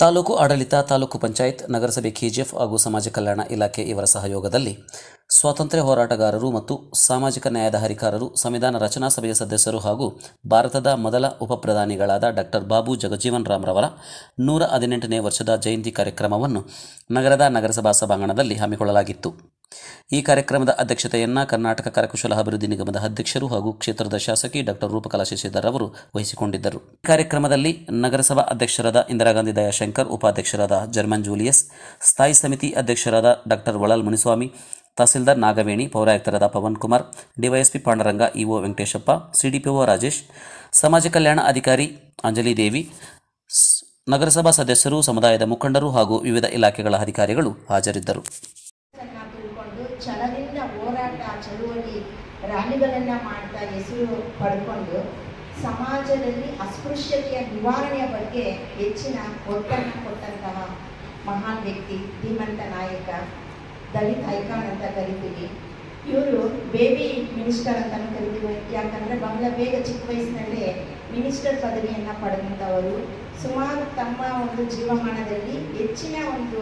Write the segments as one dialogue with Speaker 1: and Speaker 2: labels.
Speaker 1: ತಾಲೂಕು ಆಡಳಿತ, ತಾಲೂಕು ಪಂಚಾಯತ್, ನಗರಸಭೆ ಕೆಜಿಎಫ್ ಹಾಗೂ ಸಮಾಜ ಕಲ್ಯಾಣ ಇಲಾಖೆ ಇವರ ಸಹಯೋಗದಲ್ಲಿ ಸ್ವಾತಂತ್ರ್ಯ ಹೋರಾಟಗಾರರು ಮತ್ತು ಸಾಮಾಜಿಕ ನ್ಯಾಯದ ಹರಿಕಾರರು, ಸಂವಿಧಾನ ರಚನಾ ಸಭೆಯ ಸದಸ್ಯರು ಹಾಗೂ ಭಾರತದ ಮೊದಲ ಉಪಪ್ರಧಾನಿಗಳಾದ ಡಾಕ್ಟರ್ ಬಾಬು ಜಗಜೀವನ್ ರಾಮ್ ರವರ 118ನೇ ವರ್ಷದ ಜಯಂತಿ ಕಾರ್ಯಕ್ರಮವನ್ನು ನಗರದ ನಗರಸಭಾ ಸಭಾಂಗಣದಲ್ಲಿ ಹಮ್ಮಿಕೊಳ್ಳಲಾಗಿತ್ತು. ಈ ಕಾರ್ಯಕ್ರಮದ ಅಧ್ಯಕ್ಷತೆಯನ್ನು ಕರ್ನಾಟಕ ಕರಕುಶಲ ಅಭಿವೃದ್ಧಿ ನಿಗಮದ ಅಧ್ಯಕ್ಷರು ಹಾಗೂ ಕ್ಷೇತ್ರದ ಶಾಸಕಿ ಡಾಕ್ಟರ್ ರೂಪಕಲಾ ಶಶಿಧರ್ ಅವರು ವಹಿಸಿಕೊಂಡಿದ್ದರು. ಈ ಕಾರ್ಯಕ್ರಮದಲ್ಲಿ ನಗರಸಭಾ ಅಧ್ಯಕ್ಷರಾದ ಇಂದಿರಾ ಗಾಂಧಿ ದಯಾಶಂಕರ್, ಉಪಾಧ್ಯಕ್ಷರಾದ ಜರ್ಮನ್ ಜೂಲಿಯಸ್, ಸ್ಥಾಯಿ ಸಮಿತಿ ಅಧ್ಯಕ್ಷರಾದ ಡಾಕ್ಟರ್ ವಳಲ್ ಮುನಿಸ್ವಾಮಿ, ತಹಸೀಲ್ದಾರ್ ನಾಗವೇಣಿ, ಪೌರಾಯುಕ್ತರಾದ Pawan Kumar, DYSP Pandaranga, EO Venkateshappa, CDPO Rajesh, ಸಮಾಜ ಕಲ್ಯಾಣ ಅಧಿಕಾರಿ ಅಂಜಲಿ ದೇವಿ, ನಗರಸಭಾ ಸದಸ್ಯರು, ಸಮುದಾಯದ ಮುಖಂಡರು ಹಾಗೂ ವಿವಿಧ ಇಲಾಖೆಗಳ ಅಧಿಕಾರಿಗಳು ಹಾಜರಿದ್ದರು.
Speaker 2: ಛಲದಿಂದ ಹೋರಾಟ, ಚಳುವಳಿ, ರ್ಯಾಲಿಗಳನ್ನು ಮಾಡ್ತಾ ಹೆಸರು ಪಡ್ಕೊಂಡು ಸಮಾಜದಲ್ಲಿ ಅಸ್ಪೃಶ್ಯತೆಯ ನಿವಾರಣೆಯ ಬಗ್ಗೆ ಹೆಚ್ಚಿನ ಒತ್ತನ್ನು ಕೊಟ್ಟಂತಹ ಮಹಾನ್ ವ್ಯಕ್ತಿ, ಧೀಮಂತ ನಾಯಕ, ದಲಿತ ಐಕಾನ್ ಅಂತ ಕರಿತೀವಿ. ಇವರು ಬೇಬಿ ಮಿನಿಸ್ಟರ್ ಅಂತಲೂ ಕರಿತೀವಿ. ಯಾಕಂದರೆ ಬಹಳ ಬೇಗ ಚಿಕ್ಕ ವಯಸ್ಸಿನಲ್ಲೇ ಮಿನಿಸ್ಟರ್ ಪದವಿಯನ್ನು ಪಡೆದಂಥವರು. ಸುಮಾರು ತಮ್ಮ ಒಂದು ಜೀವಮಾನದಲ್ಲಿ ಹೆಚ್ಚಿನ ಒಂದು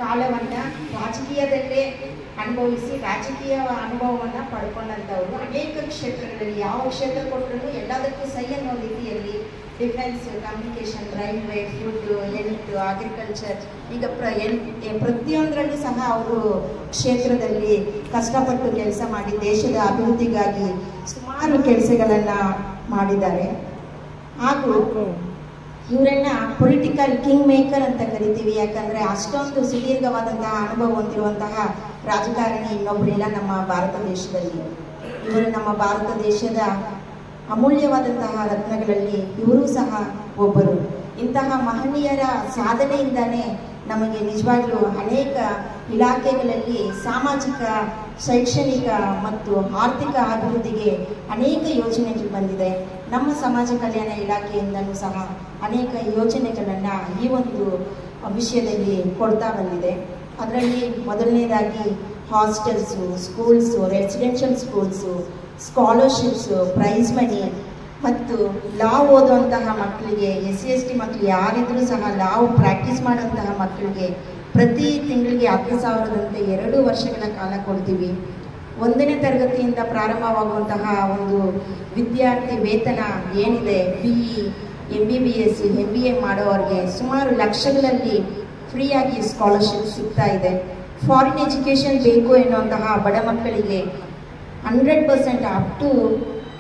Speaker 2: ಕಾಲವನ್ನು ರಾಜಕೀಯದಲ್ಲೇ ಅನುಭವಿಸಿ ರಾಜಕೀಯ ಅನುಭವವನ್ನು ಪಡ್ಕೊಂಡಂಥವ್ರು. ಅನೇಕ ಕ್ಷೇತ್ರಗಳಲ್ಲಿ ಯಾವ ಕ್ಷೇತ್ರ ಕೊಟ್ಟರು ಎಲ್ಲದಕ್ಕೂ ಸೈ ಅನ್ನೋ ರೀತಿಯಲ್ಲಿ defence, communication, railway, food, health, agriculture, ಈಗ ಪ್ರತಿಯೊಂದರಲ್ಲೂ ಸಹ ಅವರು ಕ್ಷೇತ್ರದಲ್ಲಿ ಕಷ್ಟಪಟ್ಟು ಕೆಲಸ ಮಾಡಿ ದೇಶದ ಅಭಿವೃದ್ಧಿಗಾಗಿ ಸುಮಾರು ಕೆಲಸಗಳನ್ನು ಮಾಡಿದ್ದಾರೆ. ಹಾಗೂ ಇವರನ್ನ ಪೊಲಿಟಿಕಲ್ ಕಿಂಗ್ ಮೇಕರ್ ಅಂತ ಕರಿತೀವಿ. ಯಾಕಂದರೆ ಅಷ್ಟೊಂದು ಸುದೀರ್ಘವಾದಂತಹ ಅನುಭವ ಹೊಂದಿರುವಂತಹ ರಾಜಕಾರಣಿ ಇನ್ನೊಬ್ಬರಿಲ್ಲ ನಮ್ಮ ಭಾರತ ದೇಶದಲ್ಲಿ. ಇವರು ನಮ್ಮ ಭಾರತ ದೇಶದ ಅಮೂಲ್ಯವಾದಂತಹ ರತ್ನಗಳಲ್ಲಿ ಇವರು ಸಹ ಒಬ್ಬರು. ಇಂತಹ ಮಹನೀಯರ ಸಾಧನೆಯಿಂದನೇ ನಮಗೆ ನಿಜವಾಗ್ಲೂ ಅನೇಕ ಇಲಾಖೆಗಳಲ್ಲಿ ಸಾಮಾಜಿಕ, ಶೈಕ್ಷಣಿಕ ಮತ್ತು ಆರ್ಥಿಕ ಅಭಿವೃದ್ಧಿಗೆ ಅನೇಕ ಯೋಜನೆಗಳು ಬಂದಿದೆ. ನಮ್ಮ ಸಮಾಜ ಕಲ್ಯಾಣ ಇಲಾಖೆಯಿಂದಲೂ ಸಹ ಅನೇಕ ಯೋಜನೆಗಳನ್ನು ಈ ಒಂದು ವಿಷಯದಲ್ಲಿ ಕೊಡ್ತಾ ಬಂದಿದೆ. ಅದರಲ್ಲಿ ಮೊದಲನೇದಾಗಿ hostels, schools, residential schools, scholarships, prize money ಮತ್ತು ಲಾ ಓದುವಂತಹ ಮಕ್ಕಳಿಗೆ, SC/ST ಮಕ್ಕಳು ಯಾರಿದ್ರೂ ಸಹ ಲಾ ಪ್ರಾಕ್ಟೀಸ್ ಮಾಡುವಂತಹ ಮಕ್ಕಳಿಗೆ ಪ್ರತಿ ತಿಂಗಳಿಗೆ 10,000ದಂತೆ 2 ವರ್ಷಗಳ ಕಾಲ ಕೊಡ್ತೀವಿ. 1ನೇ ತರಗತಿಯಿಂದ ಪ್ರಾರಂಭವಾಗುವಂತಹ ಒಂದು ವಿದ್ಯಾರ್ಥಿ ವೇತನ ಏನಿದೆ, BE, MBBS, MBA ಮಾಡೋರಿಗೆ ಸುಮಾರು ಲಕ್ಷಗಳಲ್ಲಿ ಫ್ರೀಯಾಗಿ ಸ್ಕಾಲರ್ಶಿಪ್ ಸಿಗ್ತಾ ಇದೆ. ಫಾರಿನ್ ಎಜುಕೇಷನ್ ಬೇಕು ಎನ್ನುವಂತಹ ಬಡ ಮಕ್ಕಳಿಗೆ 100% ಅಪ್ ಟು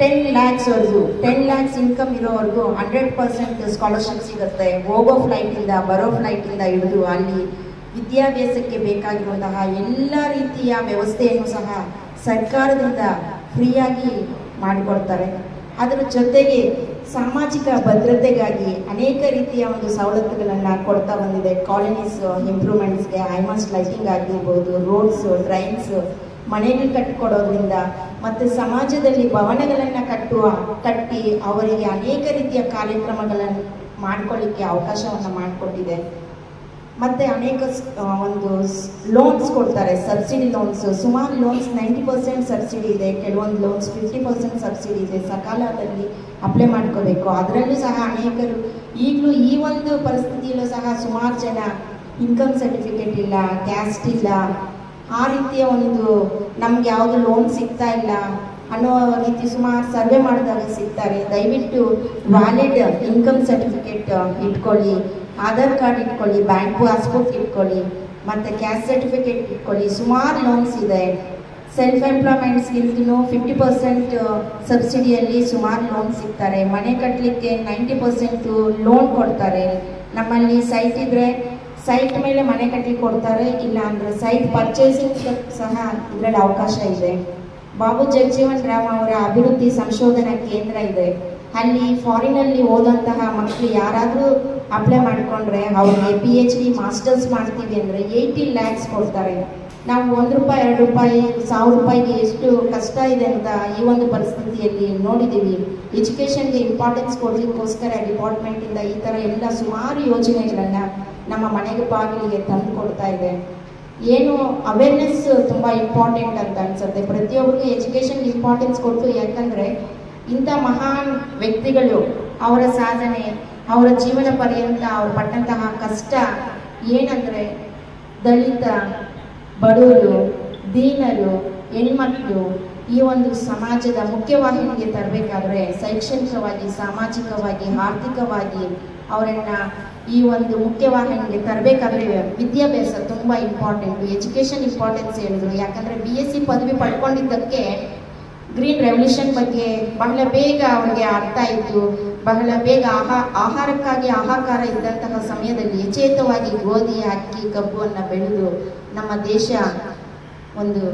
Speaker 2: 10 lakhsವರೆಗೂ 10 lakhs ಇನ್ಕಮ್ ಇರೋವರೆಗೂ 100% ಸ್ಕಾಲರ್ಶಿಪ್ ಸಿಗುತ್ತೆ. ಹೋಗೋ ಫ್ಲೈಟಿಂದ ಬರೋ ಫ್ಲೈಟಿಂದ ಹಿಡಿದು ಅಲ್ಲಿ ವಿದ್ಯಾಭ್ಯಾಸಕ್ಕೆ ಬೇಕಾಗಿರುವಂತಹ ಎಲ್ಲ ರೀತಿಯ ವ್ಯವಸ್ಥೆಯನ್ನು ಸಹ ಸರ್ಕಾರದಿಂದ ಫ್ರೀಯಾಗಿ ಮಾಡಿಕೊಡ್ತಾರೆ. ಅದರ ಜೊತೆಗೆ ಸಾಮಾಜಿಕ ಭದ್ರತೆಗಾಗಿ ಅನೇಕ ರೀತಿಯ ಒಂದು ಸವಲತ್ತುಗಳನ್ನು ಕೊಡ್ತಾ ಬಂದಿದೆ. ಕಾಲೋನೀಸ್ ಇಂಪ್ರೂವ್ಮೆಂಟ್ಸ್ಗೆ ಐಮಾಸ್ ಲೈಟಿಂಗ್ ಆಗಿರ್ಬೋದು, ರೋಡ್ಸು, ಡ್ರೈನ್ಸು, ಮನೆಗಳು ಕಟ್ಟಿಕೊಡೋದ್ರಿಂದ ಮತ್ತು ಸಮಾಜದಲ್ಲಿ ಭವನಗಳನ್ನು ಕಟ್ಟಿ ಅವರಿಗೆ ಅನೇಕ ರೀತಿಯ ಕಾರ್ಯಕ್ರಮಗಳನ್ನು ಮಾಡಿಕೊಳ್ಳಿಕ್ಕೆ ಅವಕಾಶವನ್ನು ಮಾಡಿಕೊಟ್ಟಿದೆ. ಮತ್ತು ಅನೇಕ ಒಂದು ಲೋನ್ಸ್ ಕೊಡ್ತಾರೆ, ಸಬ್ಸಿಡಿ ಲೋನ್ಸು. ಸುಮಾರು ಲೋನ್ಸ್ 90% ಸಬ್ಸಿಡಿ ಇದೆ, ಕೆಲವೊಂದು ಲೋನ್ಸ್ 50% ಸಬ್ಸಿಡಿ ಇದೆ. ಸಕಾಲದಲ್ಲಿ ಅಪ್ಲೈ ಮಾಡ್ಕೋಬೇಕು. ಅದರಲ್ಲೂ ಸಹ ಅನೇಕರು ಈಗಲೂ ಈ ಒಂದು ಪರಿಸ್ಥಿತಿಯಲ್ಲೂ ಸಹ ಸುಮಾರು ಜನ ಇನ್ಕಮ್ ಸರ್ಟಿಫಿಕೇಟ್ ಇಲ್ಲ, ಕ್ಯಾಸ್ಟ್ ಇಲ್ಲ, ಆ ರೀತಿಯ ಒಂದು ನಮ್ಗೆ ಯಾವುದು ಲೋನ್ ಸಿಗ್ತಾ ಇಲ್ಲ ಅನ್ನೋ ರೀತಿ ಸುಮಾರು ಸರ್ವೆ ಮಾಡಿದಾಗ ಸಿಗ್ತಾರೆ. ದಯವಿಟ್ಟು ವ್ಯಾಲಿಡ್ ಇನ್ಕಮ್ ಸರ್ಟಿಫಿಕೇಟ್ ಇಟ್ಕೊಳ್ಳಿ, ಆಧಾರ್ ಕಾರ್ಡ್ ಇಟ್ಕೊಳ್ಳಿ, ಬ್ಯಾಂಕ್ ಪಾಸ್ಬುಕ್ ಇಟ್ಕೊಳ್ಳಿ, ಮತ್ತು ಕ್ಯಾಸ್ಟ್ ಸರ್ಟಿಫಿಕೇಟ್ ಇಟ್ಕೊಳ್ಳಿ. ಸುಮಾರು ಲೋನ್ಸ್ ಇದೆ. ಸೆಲ್ಫ್ ಎಂಪ್ಲಾಯ್ಮೆಂಟ್ಸ್ಗಿಂತಲೂ 50% ಸಬ್ಸಿಡಿಯಲ್ಲಿ ಸುಮಾರು ಲೋನ್ ಸಿಗ್ತಾರೆ. ಮನೆ ಕಟ್ಟಲಿಕ್ಕೆ 90% ಲೋನ್ ಕೊಡ್ತಾರೆ. ನಮ್ಮಲ್ಲಿ ಸೈಟ್ ಇದ್ದರೆ ಸೈಟ್ ಮೇಲೆ ಮನೆ ಕಟ್ಟಲಿಕ್ಕೆ ಕೊಡ್ತಾರೆ, ಇಲ್ಲ ಅಂದರೆ ಸೈಟ್ ಪರ್ಚೇಸಿಂಗ್ ಸಹ ಇದರಲ್ಲಿ ಅವಕಾಶ ಇದೆ. ಬಾಬು ಜಗಜೀವನ್ ರಾಮ್ ಅವರ ಅಭಿವೃದ್ಧಿ ಸಂಶೋಧನಾ ಕೇಂದ್ರ ಇದೆ. ಅಲ್ಲಿ ಫಾರಿನಲ್ಲಿ ಓದಂತಹ ಮಕ್ಕಳು ಯಾರಾದರೂ ಅಪ್ಲೈ ಮಾಡಿಕೊಂಡ್ರೆ ಅವ್ರಿಗೆ PhD ಮಾಸ್ಟರ್ಸ್ ಮಾಡ್ತೀವಿ ಅಂದರೆ 80 lakhs ಕೊಡ್ತಾರೆ. ನಾವು ₹1, ₹2, ₹1,000ಗೆ ಎಷ್ಟು ಕಷ್ಟ ಇದೆ ಅಂತ ಈ ಒಂದು ಪರಿಸ್ಥಿತಿಯಲ್ಲಿ ನೋಡಿದ್ದೀವಿ. ಎಜುಕೇಷನ್ಗೆ ಇಂಪಾರ್ಟೆನ್ಸ್ ಕೊಡಲಿಕ್ಕೋಸ್ಕರ ಡಿಪಾರ್ಟ್ಮೆಂಟಿಂದ ಈ ಥರ ಎಲ್ಲ ಸುಮಾರು ಯೋಜನೆಗಳನ್ನು ನಮ್ಮ ಮನೆಗೆ ಬಾಗಿಲಿಗೆ ತಂದು ಕೊಡ್ತಾ ಇದೆ. ಏನು ಅವೇರ್ನೆಸ್ ತುಂಬ ಇಂಪಾರ್ಟೆಂಟ್ ಅಂತ ಅನಿಸುತ್ತೆ. ಪ್ರತಿಯೊಬ್ಬರಿಗೂ ಎಜುಕೇಷನ್ಗೆ ಇಂಪಾರ್ಟೆನ್ಸ್ ಕೊಟ್ಟು, ಯಾಕಂದರೆ ಇಂಥ ಮಹಾನ್ ವ್ಯಕ್ತಿಗಳು ಅವರ ಸಾಧನೆ ಅವರ ಜೀವನ ಪರ್ಯಂತ ಅವ್ರು ಪಟ್ಟಂತಹ ಕಷ್ಟ ಏನಂದರೆ ದಲಿತ, ಬಡವರು, ದೀನರು, ಹೆಣ್ಮಕ್ಳು ಈ ಒಂದು ಸಮಾಜದ ಮುಖ್ಯವಾಹಿನಿಗೆ ತರಬೇಕಾದ್ರೆ ಶೈಕ್ಷಣಿಕವಾಗಿ, ಸಾಮಾಜಿಕವಾಗಿ, ಆರ್ಥಿಕವಾಗಿ ಅವರನ್ನು ಈ ಒಂದು ಮುಖ್ಯವಾಹಿನಿಗೆ ತರಬೇಕಾದ್ರೆ ವಿದ್ಯಾಭ್ಯಾಸ ತುಂಬ ಇಂಪಾರ್ಟೆಂಟು, ಎಜುಕೇಷನ್ ಇಂಪಾರ್ಟೆನ್ಸ್ ಹೇಳಿದ್ರು. ಯಾಕಂದರೆ BSc ಪದವಿ ಪಡ್ಕೊಂಡಿದ್ದಕ್ಕೆ ಗ್ರೀನ್ ರೆವಲ್ಯೂಷನ್ ಬಗ್ಗೆ ಬಹಳ ಬೇಗ ಅವರಿಗೆ ಅರ್ಥ ಆಯಿತು. ಬಹಳ ಬೇಗ ಆಹಾರಕ್ಕಾಗಿ ಹಾಹಾಕಾರ ಇದ್ದಂತಹ ಸಮಯದಲ್ಲಿ ಯಥೇಚ್ಛವಾಗಿ ಗೋಧಿ, ಅಕ್ಕಿ, ಕಬ್ಬನ್ನು ಬೆಳೆದು ನಮ್ಮ ದೇಶ ಒಂದು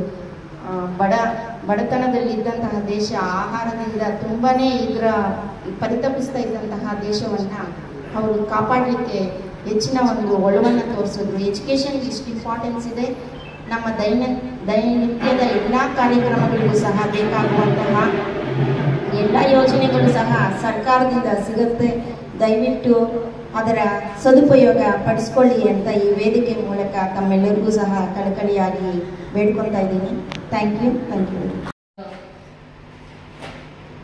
Speaker 2: ಬಡತನದಲ್ಲಿದ್ದಂತಹ ದೇಶ, ಆಹಾರದಿಂದ ತುಂಬಾ ಇದರ ಪರಿತಪಿಸ್ತಾ ಇದ್ದಂತಹ ದೇಶವನ್ನು ಅವರು ಕಾಪಾಡಲಿಕ್ಕೆ ಹೆಚ್ಚಿನ ಒಂದು ಒಲವನ್ನು ತೋರಿಸಿದ್ರು. ಎಜುಕೇಷನ್ಗೆ ಇಷ್ಟು ಇಂಪಾರ್ಟೆನ್ಸ್ ಇದೆ. ನಮ್ಮ ದೈನನಿತ್ಯದ ಎಲ್ಲ ಕಾರ್ಯಕ್ರಮಗಳಿಗೂ ಸಹ ಬೇಕಾಗುವಂತಹ ಎಲ್ಲ ಯೋಜನೆಗಳು ಸಹ ಸರ್ಕಾರದಿಂದ ಸಿಗುತ್ತೆ. ದಯವಿಟ್ಟು ಅದರ ಸದುಪಯೋಗ ಪಡಿಸ್ಕೊಳ್ಳಿ ಅಂತ ಈ ವೇದಿಕೆ ಮೂಲಕ ತಮ್ಮೆಲ್ಲರಿಗೂ ಸಹ ಕಳಕಳಿಯಾಗಿ ಬೇಡ್ಕೊತಾ ಇದ್ದೀನಿ. Thank you.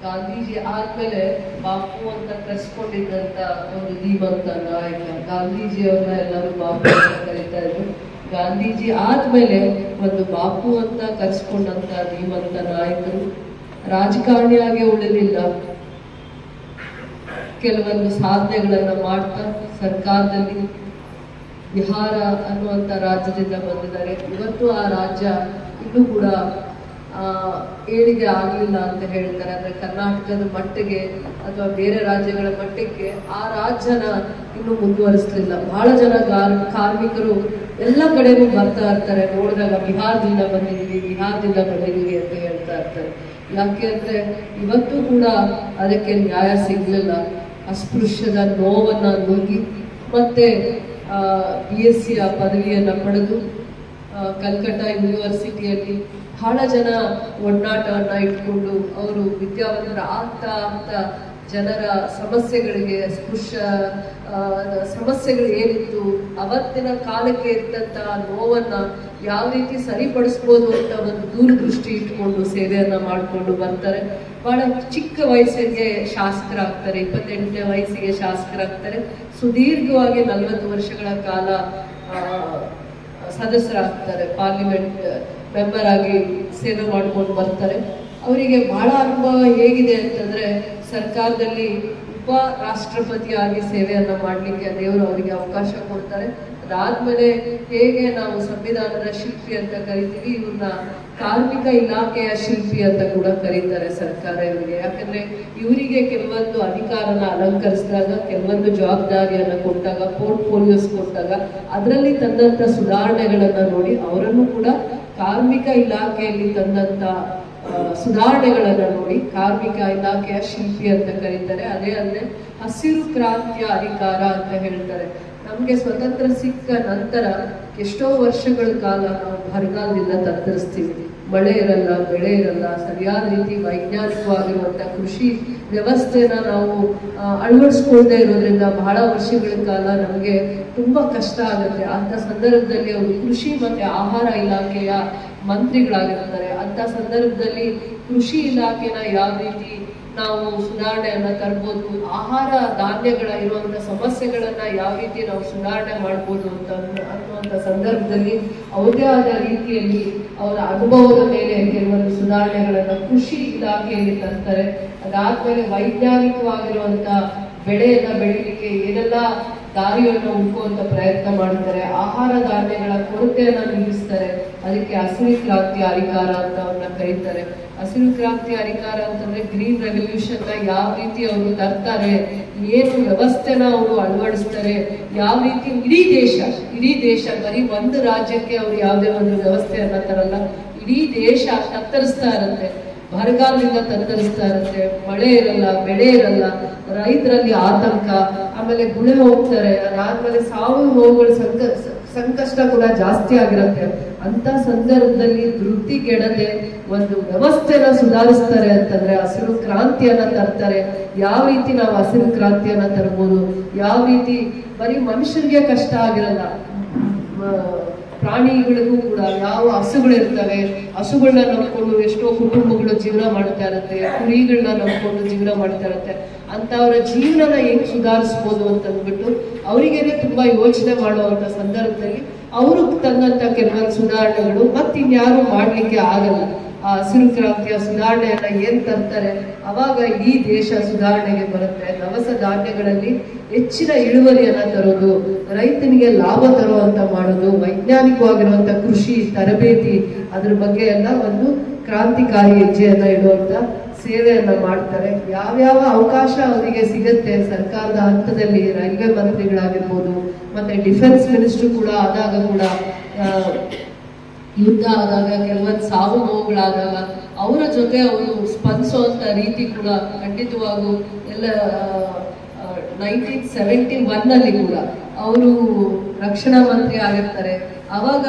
Speaker 3: ಗಾಂಧೀಜಿ ಆದ್ಮೇಲೆ ಬಾಪು ಅಂತ ಕರೆಸ್ಕೊಂಡಿದ್ದಂತ ಒಂದು ಧೀಮಂತ ನಾಯಕ. ಗಾಂಧೀಜಿಯವ್ರನ್ನ ಎಲ್ಲರೂ ಬಾಪು ಅಂತ ಕರೀತಾ ಇದ್ರು. ಗಾಂಧೀಜಿ ಆದ್ಮೇಲೆ ಒಂದು ಬಾಪು ಅಂತ ಕರೆಸ್ಕೊಂಡಂತ ಧೀಮಂತ ನಾಯಕರು ರಾಜಕಾರಣಿಯಾಗಿ ಉಳಿಲಿಲ್ಲ. ಕೆಲವೊಂದು ಸಾಧನೆಗಳನ್ನ ಮಾಡ್ತಾ ಸರ್ಕಾರದಲ್ಲಿ ಬಿಹಾರ ಅನ್ನುವಂಥ ರಾಜ್ಯದಿಂದ ಬಂದಿದ್ದಾರೆ. ಇವತ್ತು ಆ ರಾಜ್ಯ ಇನ್ನೂ ಕೂಡ ಏಳಿಗೆ ಆಗಲಿಲ್ಲ ಅಂತ ಹೇಳ್ತಾರೆ. ಅಂದ್ರೆ ಕರ್ನಾಟಕದ ಮಟ್ಟಿಗೆ ಅಥವಾ ಬೇರೆ ರಾಜ್ಯಗಳ ಮಟ್ಟಕ್ಕೆ ಆ ರಾಜ್ಯನ ಇನ್ನೂ ಮುಂದುವರಿಸಲಿಲ್ಲ. ಬಹಳ ಜನ ಕಾರ್ಮಿಕರು ಎಲ್ಲ ಕಡೆಗೂ ಬರ್ತಾ ಇರ್ತಾರೆ. ನೋಡಿದಾಗ ಬಿಹಾರದಿಂದ ಬಂದಿದ್ದೀವಿ ಅಂತ ಹೇಳ್ತಾ ಇರ್ತಾರೆ. ಯಾಕೆ ಅಂದ್ರೆ ಇವತ್ತು ಕೂಡ ಅದಕ್ಕೆ ನ್ಯಾಯ ಸಿಗ್ಲಿಲ್ಲ. ಅಸ್ಪೃಶ್ಯದ ನೋವನ್ನ ನುಗ್ಗಿ ಮತ್ತೆ BSc ಪದವಿಯನ್ನ ಪಡೆದು ಕಲ್ಕತ್ತಾ ಯೂನಿವರ್ಸಿಟಿಯಲ್ಲಿ ಬಹಳ ಜನ ಒಡನಾಟವನ್ನ ಇಟ್ಕೊಂಡು ಅವರು ವಿದ್ಯಾವಂತರ ಆಗ್ತಾ ಜನರ ಸಮಸ್ಯೆಗಳಿಗೆ, ಸ್ಪೃಶ್ಯ ಸಮಸ್ಯೆಗಳು ಏನಿತ್ತು, ಅವತ್ತಿನ ಕಾಲಕ್ಕೆ ಇದ್ದಂತಹ ನೋವನ್ನ ಯಾವ ರೀತಿ ಸರಿಪಡಿಸ್ಬೋದು ಅಂತ ಒಂದು ದೂರದೃಷ್ಟಿ ಇಟ್ಕೊಂಡು ಸೇವೆಯನ್ನ ಮಾಡಿಕೊಂಡು ಬರ್ತಾರೆ. ಬಹಳ ಚಿಕ್ಕ ವಯಸ್ಸಿಗೆ ಶಾಸಕರಾಗ್ತಾರೆ. 28ನೇ ವಯಸ್ಸಿಗೆ ಶಾಸಕರಾಗ್ತಾರೆ. ಸುದೀರ್ಘವಾಗಿ 40 ವರ್ಷಗಳ ಕಾಲ ಸದಸ್ಯರಾಗ್ತಾರೆ. ಪಾರ್ಲಿಮೆಂಟ್ ಮೆಂಬರ್ ಆಗಿ ಸೇವೆ ಮಾಡ್ಕೊಂಡು ಬರ್ತಾರೆ. ಅವರಿಗೆ ಬಹಳ ಅನುಭವ ಹೇಗಿದೆ ಅಂತಂದ್ರೆ ಸರ್ಕಾರದಲ್ಲಿ ಉಪ ರಾಷ್ಟ್ರಪತಿಯಾಗಿ ಸೇವೆಯನ್ನ ಮಾಡಲಿಕ್ಕೆ ದೇವರು ಅವರಿಗೆ ಅವಕಾಶ ಕೊಡ್ತಾರೆ. ಅದಾದ್ಮೇಲೆ ಹೇಗೆ ನಾವು ಸಂವಿಧಾನದ ಶಿಲ್ಪಿ ಅಂತ ಕರಿತೀವಿ, ಇವ್ರನ್ನ ಕಾರ್ಮಿಕ ಇಲಾಖೆಯ ಶಿಲ್ಪಿ ಅಂತ ಕೂಡ ಕರೀತಾರೆ ಸರ್ಕಾರ ಇವರಿಗೆ. ಯಾಕಂದ್ರೆ ಇವರಿಗೆ ಕೆಲವೊಂದು ಅಧಿಕಾರನ ಅಲಂಕರಿಸಿದಾಗ, ಕೆಲವೊಂದು ಜವಾಬ್ದಾರಿಯನ್ನ ಕೊಟ್ಟಾಗ, ಪೋರ್ಟ್ಫೋಲಿಯೋಸ್ ಕೊಟ್ಟಾಗ ಅದರಲ್ಲಿ ತಂದಂತ ಸುಧಾರಣೆಗಳನ್ನ ನೋಡಿ ಅವರನ್ನು ಕೂಡ ಕಾರ್ಮಿಕ ಇಲಾಖೆಯಲ್ಲಿ ತಂದಂತ ಸುಧಾರಣೆಗಳನ್ನ ನೋಡಿ ಕಾರ್ಮಿಕ ಇಲಾಖೆಯ ಶಿಲ್ಪಿ ಅಂತ ಕರೀತಾರೆ. ಅದೇ ಅಲ್ಲದೆ ಹಸಿರು ಕ್ರಾಂತಿಯ ಅಧಿಕಾರ ಅಂತ ಹೇಳ್ತಾರೆ. ನಮ್ಗೆ ಸ್ವತಂತ್ರ ಸಿಕ್ಕ ನಂತರ ಎಷ್ಟೋ ವರ್ಷಗಳ ಕಾಲ ನಾವು ಬರಗಾಲದಿಂದ ತತ್ತರಿಸ್ತೀವಿ. ಮಳೆ ಇರಲ್ಲ, ಬೆಳೆ ಇರಲ್ಲ, ಸರಿಯಾದ ರೀತಿ ವೈಜ್ಞಾನಿಕವಾಗಿರುವಂತ ಕೃಷಿ ವ್ಯವಸ್ಥೆನ ನಾವು ಅಳವಡಿಸ್ಕೊಳ್ದೇ ಇರೋದ್ರಿಂದ ಬಹಳ ವರ್ಷಗಳ ಕಾಲ ನಮಗೆ ತುಂಬಾ ಕಷ್ಟ ಆಗುತ್ತೆ. ಅಂತ ಸಂದರ್ಭದಲ್ಲಿ ಅವರು ಕೃಷಿ ಮತ್ತೆ ಆಹಾರ ಇಲಾಖೆಯ ಮಂತ್ರಿಗಳಾಗಿರ್ತಾರೆ. ಅಂತ ಸಂದರ್ಭದಲ್ಲಿ ಕೃಷಿ ಇಲಾಖೆನ ಯಾವ ರೀತಿ ನಾವು ಸುಧಾರಣೆಯನ್ನ ತರ್ಬೋದು, ಆಹಾರ ಧಾನ್ಯಗಳ ಇರುವಂತ ಸಮಸ್ಯೆಗಳನ್ನ ಯಾವ ರೀತಿ ನಾವು ಸುಧಾರಣೆ ಮಾಡ್ಬೋದು ಅನ್ನುವಂಥ ಸಂದರ್ಭದಲ್ಲಿ ಅವ್ರದೇ ಆದ ರೀತಿಯಲ್ಲಿ ಅವರ ಅನುಭವದ ಮೇಲೆ ಕೆಲವೊಂದು ಸುಧಾರಣೆಗಳನ್ನ ಕೃಷಿ ಇಲಾಖೆಯಲ್ಲಿ ತರ್ತಾರೆ. ಅದಾದ್ಮೇಲೆ ವೈಜ್ಞಾನಿಕವಾಗಿರುವಂತ ಬೆಳೆಯನ್ನ ಬೆಳೀಲಿಕ್ಕೆ ಏನೆಲ್ಲ ದಾರಿಯನ್ನು ಹುಡುಕುವಂತ ಪ್ರಯತ್ನ ಮಾಡ್ತಾರೆ. ಆಹಾರ ಧಾನ್ಯಗಳ ಕೊರತೆಯನ್ನ ನಿಲ್ಲಿಸ್ತಾರೆ. ಅದಕ್ಕೆ ಹಸಿರು ಕ್ರಾಂತಿ ಅಧಿಕಾರ ಅಂತ ಅವ್ರನ್ನ ಕರೀತಾರೆ. ಹಸಿರು ಕ್ರಾಂತಿ ಅಧಿಕಾರ ಅಂತಂದ್ರೆ ಗ್ರೀನ್ ರೆವಲ್ಯೂಷನ್ ನ ಯಾವ ರೀತಿ ಅವರು ತರ್ತಾರೆ, ಏನು ವ್ಯವಸ್ಥೆನ ಅವರು ಅಳವಡಿಸ್ತಾರೆ, ಯಾವ ರೀತಿ ಇಡೀ ದೇಶ ಬರೀ ಒಂದು ರಾಜ್ಯಕ್ಕೆ ಅವರು ಯಾವುದೇ ಒಂದು ವ್ಯವಸ್ಥೆಯನ್ನ ತರಲ್ಲ. ಇಡೀ ದೇಶ ತತ್ತರಿಸ್ತಾ ಇರುತ್ತೆ, ಬರಗಾಲದಿಂದ ತತ್ತರಿಸ್ತಾ ಇರುತ್ತೆ. ಮಳೆ ಇರಲ್ಲ, ಬೆಳೆ ಇರಲ್ಲ, ರೈತರಲ್ಲಿ ಆತಂಕ, ಆಮೇಲೆ ಗುಳೆ ಹೋಗ್ತಾರೆ. ಅದಾದ್ಮೇಲೆ ಸಾವು ನೋವುಗಳ ಸಂಕಷ್ಟ ಕೂಡ ಜಾಸ್ತಿ ಆಗಿರುತ್ತೆ. ಅಂತ ಸಂದರ್ಭದಲ್ಲಿ ಧೃತಿಗೆಡದೆ ಒಂದು ವ್ಯವಸ್ಥೆನ ಸುಧಾರಿಸ್ತಾರೆ ಅಂತಂದ್ರೆ ಹಸಿರು ಕ್ರಾಂತಿಯನ್ನ ತರ್ತಾರೆ. ಯಾವ ರೀತಿ ನಾವು ಹಸಿರು ಕ್ರಾಂತಿಯನ್ನ ತರ್ಬೋದು, ಯಾವ ರೀತಿ ಬರೀ ಮನುಷ್ಯರಿಗೆ ಕಷ್ಟ ಆಗಿರಲ್ಲ, ಪ್ರಾಣಿಗಳಿಗೂ ಕೂಡ ಯಾವ ಹಸುಗಳಿರ್ತವೆ, ಹಸುಗಳನ್ನ ನಂಬ್ಕೊಂಡು ಎಷ್ಟೋ ಕುಟುಂಬಗಳು ಜೀವನ ಮಾಡ್ತಾ ಇರುತ್ತೆ, ಕುರಿಗಳನ್ನ ನಂಬ್ಕೊಂಡು ಜೀವನ ಮಾಡ್ತಾ ಇರುತ್ತೆ. ಅಂತವರ ಜೀವನನ ಹೆಂಗ್ ಸುಧಾರಿಸ್ಬೋದು ಅಂತ ಅಂದ್ಬಿಟ್ಟು ಅವರಿಗೇನೆ ತುಂಬಾ ಯೋಚನೆ ಮಾಡುವಂತ ಸಂದರ್ಭದಲ್ಲಿ ಅವರು ತಂದಂತ ಕೆಲವೊಂದು ಸುಧಾರಣೆಗಳು ಮತ್ತಿನ್ಯಾರು ಮಾಡ್ಲಿಕ್ಕೆ ಆಗಲ್ಲ. ಆ ಹಸಿರು ಕ್ರಾಂತಿಯ ಸುಧಾರಣೆಯನ್ನ ಏನ್ ತರ್ತಾರೆ, ಅವಾಗ ಈ ದೇಶ ಸುಧಾರಣೆಗೆ ಬರುತ್ತೆ. ದವಸ ಧಾನ್ಯಗಳಲ್ಲಿ ಹೆಚ್ಚಿನ ಇಳುವರಿಯನ್ನ ತರೋದು, ರೈತನಿಗೆ ಲಾಭ ತರುವಂತ ಮಾಡೋದು, ವೈಜ್ಞಾನಿಕವಾಗಿರುವಂತ ಕೃಷಿ ತರಬೇತಿ, ಅದ್ರ ಬಗ್ಗೆ ಎಲ್ಲ ಒಂದು ಕ್ರಾಂತಿಕಾರಿ ಹೆಜ್ಜೆಯನ್ನ ಇಡುವಂತ ಸೇವೆಯನ್ನ ಮಾಡ್ತಾರೆ. ಯಾವ್ಯಾವ ಅವಕಾಶ ಅವರಿಗೆ ಸಿಗುತ್ತೆ ಸರ್ಕಾರದ ಹಂತದಲ್ಲಿ, ರೈಲ್ವೆ ಮಂತ್ರಿಗಳಾಗಿರ್ಬೋದು, ಮತ್ತೆ ಡಿಫೆನ್ಸ್ ಮಿನಿಸ್ಟರ್ ಕೂಡ ಆದಾಗ ಕೂಡ ಯುದ್ಧ ಆದಾಗ ಕೆಲವೊಂದು ಸಾವು ನೋವುಗಳಾದಾಗ ಅವರ ಜೊತೆ ಅವರು ಸ್ಪಂದಿಸುವಂತ ರೀತಿ ಕೂಡ ಖಂಡಿತವಾಗೂ ಎಲ್ಲ 1971 ಕೂಡ ಅವರು ರಕ್ಷಣಾ ಮಂತ್ರಿ ಆಗಿರ್ತಾರೆ. ಅವಾಗ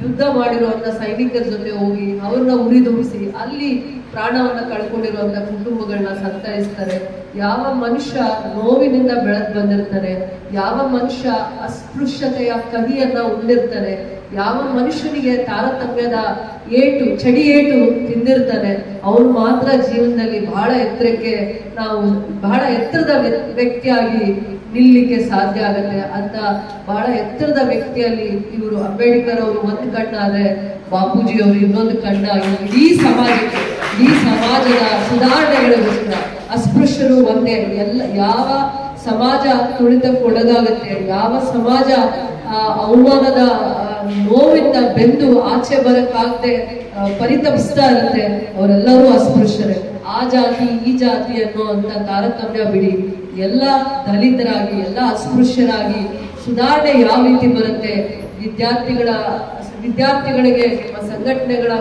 Speaker 3: ಯುದ್ಧ ಮಾಡಿರುವಂತ ಸೈನಿಕರ ಜೊತೆ ಹೋಗಿ ಅವ್ರನ್ನ ಉರಿದುಂಬಿಸಿ ಅಲ್ಲಿ ಪ್ರಾಣವನ್ನ ಕಳ್ಕೊಂಡಿರುವಂತ ಕುಟುಂಬಗಳನ್ನ ಸಂತೈಸ್ತಾರೆ. ಯಾವ ಮನುಷ್ಯ ನೋವಿನಿಂದ ಬೆಳೆದು ಬಂದಿರ್ತಾನೆ, ಯಾವ ಮನುಷ್ಯ ಅಸ್ಪೃಶ್ಯತೆಯ ಕಹಿಯನ್ನ ಉಂಡಿರ್ತಾನೆ, ಯಾವ ಮನುಷ್ಯನಿಗೆ ತಾರತಮ್ಯದ ಚಡಿ ಏಟು ತಿಂದಿರ್ತಾನೆ, ಅವನು ಮಾತ್ರ ಜೀವನದಲ್ಲಿ ಬಹಳ ಎತ್ತರದ ವ್ಯಕ್ತಿಯಾಗಿ ನಿಲ್ಲಿಕ್ಕೆ ಸಾಧ್ಯ ಆಗತ್ತೆ ಅಂತ ಬಹಳ ಎತ್ತರದ ವ್ಯಕ್ತಿಯಲ್ಲಿ ಇವರು ಅಂಬೇಡ್ಕರ್ ಅವರು ಒಂದು ಕಣ್ಣಾದ್ರೆ ಬಾಪೂಜಿ ಅವರು ಇನ್ನೊಂದು ಕಣ್ಣಾಗಿ ಇಡೀ ಸಮಾಜದ ಸುಧಾರಣೆಗಳಿಗೋಸ್ಕರ ಅಸ್ಪೃಶ್ಯರು ಒಂದೇ ಯಾವ ಸಮಾಜ ತುಳಿತಕ್ಕೊಳಗಾಗತ್ತೆ, ಯಾವ ಸಮಾಜ ಅವಮಾನದ ನೋವಿಂದ ಬೆಂದು ಆಚೆ ಬರಕ್ಕಾಗದೆ ಪರಿತಪಿಸ್ತಾ ಇರುತ್ತೆ, ಅವರೆಲ್ಲರೂ ಅಸ್ಪೃಶ್ಯರೇ. ಆ ಜಾತಿ ಈ ಜಾತಿ ಅನ್ನುವಂತ ತಾರತಮ್ಯ ಬಿಡಿ, ಎಲ್ಲ ದಲಿತರಾಗಿ ಎಲ್ಲ ಅಸ್ಪೃಶ್ಯರಾಗಿ ಸುಧಾರಣೆ ಯಾವ ರೀತಿ ಬರುತ್ತೆ, ವಿದ್ಯಾರ್ಥಿಗಳಿಗೆ ನಿಮ್ಮ ಸಂಘಟನೆಗಳ